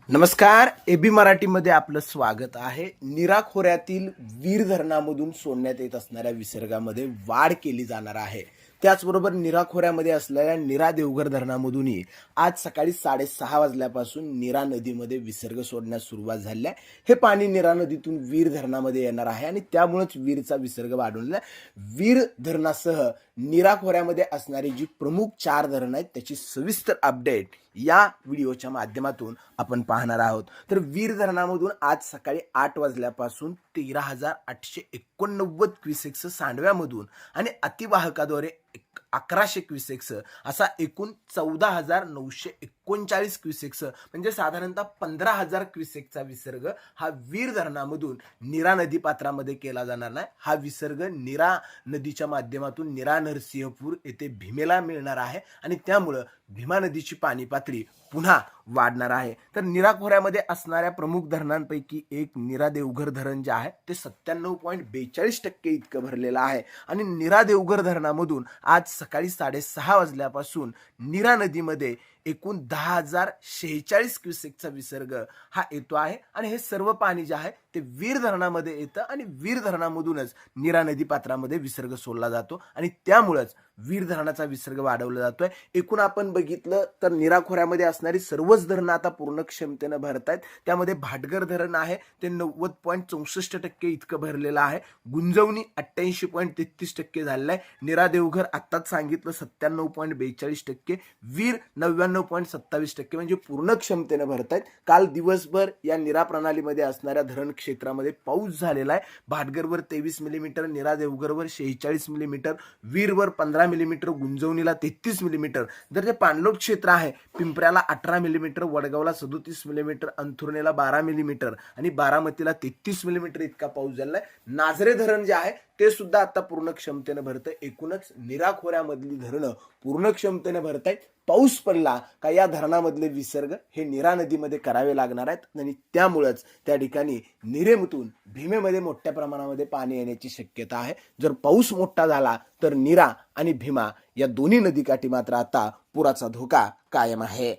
नमस्कार. एबी मराठीमध्ये आपलं स्वागत आहे. नीरा खोऱ्यातील वीर धरणामधून सोडण्यात येत असणाऱ्या विसर्गामध्ये वाढ केली जाणार आहे. त्याचबरोबर नीरा खोऱ्यामध्ये असलेल्या नीरा देवघर धरणामधूनही आज सकाळी 6:30 वाजल्यापासून नीरा नदीमध्ये विसर्ग सोडण्यास सुरुवात झाली आहे. हे पाणी नीरा नदीतून वीर धरणामध्ये येणार आहे आणि त्यामुळेच वीरचा विसर्ग वाढवलेला आहे. वीर धरणासह नीरा खोऱ्यामध्ये असणारी जी प्रमुख 4 धरणं आहेत त्याची सविस्तर अपडेट या व्हिडिओच्या माध्यमातून आपण पाहणार आहोत. तर वीर धरणामधून आज सकाळी 8 वाजल्यापासून 13,889 क्युसेक्स सांडव्यामधून आणि अतिवाहकाद्वारे 1100 क्युसेक्स असा एकूण 14,939 क्युसेक्स म्हणजे साधारणतः 15,000 क्युसेकचा विसर्ग हा वीर धरणामधून नीरा नदी पात्रामध्ये केला जाणार नाही. हा विसर्ग नीरा नदीच्या माध्यमातून नीरा नरसिंहपूर येथे भीमेला मिळणार आहे आणि त्यामुळं भीमा नदीची पाणी पातळी पुन्हा वाढणार आहे. तर नीरा खोऱ्यामध्ये असणाऱ्या प्रमुख धरणांपैकी एक नीरा देवघर धरण जे आहे ते 97.42% इतकं भरलेलं आहे आणि नीरा देवघर धरणामधून आज सकाळी 6:30 वाजल्यापासून नीरा नदीमध्ये एकूण 10,046 क्युसेकचा विसर्ग हा येतो आहे आणि हे सर्व पाणी जे आहे ते वीर धरणामध्ये येतं आणि वीर धरणामधूनच नीरा नदी पात्रामध्ये विसर्ग सोडला जातो आणि त्यामुळेच वीर धरणाचा विसर्ग वाढवला जातोय. एकूण आपण बघितलं तर नीरा खोऱ्यामध्ये असणारी सर्वच धरणं आता पूर्ण क्षमतेनं भरत आहेत. त्यामध्ये भाटघर धरण आहे ते 90.64% इतकं भरलेलं आहे. गुंजवणी 88.33% झालेलं आहे. नीरा देवघर आत्ताच सांगितलं 97.42%, वीर 99.27% म्हणजे पूर्ण क्षमतेनं भरत आहेत. काल दिवसभर या नीरा प्रणालीमध्ये असणाऱ्या धरण क्षेत्रामध्ये पाऊस झालेला आहे. भाटघरवर 23 मिलीमीटर, नीरा देवघरवर 46 मिलीमीटर, वीरवर 15 मिलीमीटर, गुंजवणीला 33 मिलीमीटर. जर जे पाणलोट क्षेत्र आहे पिंपऱ्याला 18 मिलीमीटर, वडगावला 37 मिलीमीटर, अंथुर्णेला 12 मिलीमीटर आणि बारामतीला 33 मिलीमीटर इतका पाऊस झालेला आहे. नाझरे धरण जे आहे ते सुद्धा आता पूर्ण क्षमतेनं भरतं. एकूणच नीरा खोऱ्यामधली धरणं पूर्ण क्षमतेनं भरत आहेत. पाऊस पडला का या धरणामधले विसर्ग हे नीरा नदीमध्ये करावे लागणार आहेत आणि त्यामुळेच त्या ठिकाणी नीरेमधून भीमेमध्ये मोठ्या प्रमाणामध्ये पाणी येण्याची शक्यता आहे. जर पाऊस मोठा झाला तर नीरा आणि भीमा या दोन्ही नदीकाठी मात्र आता पुराचा धोका कायम आहे.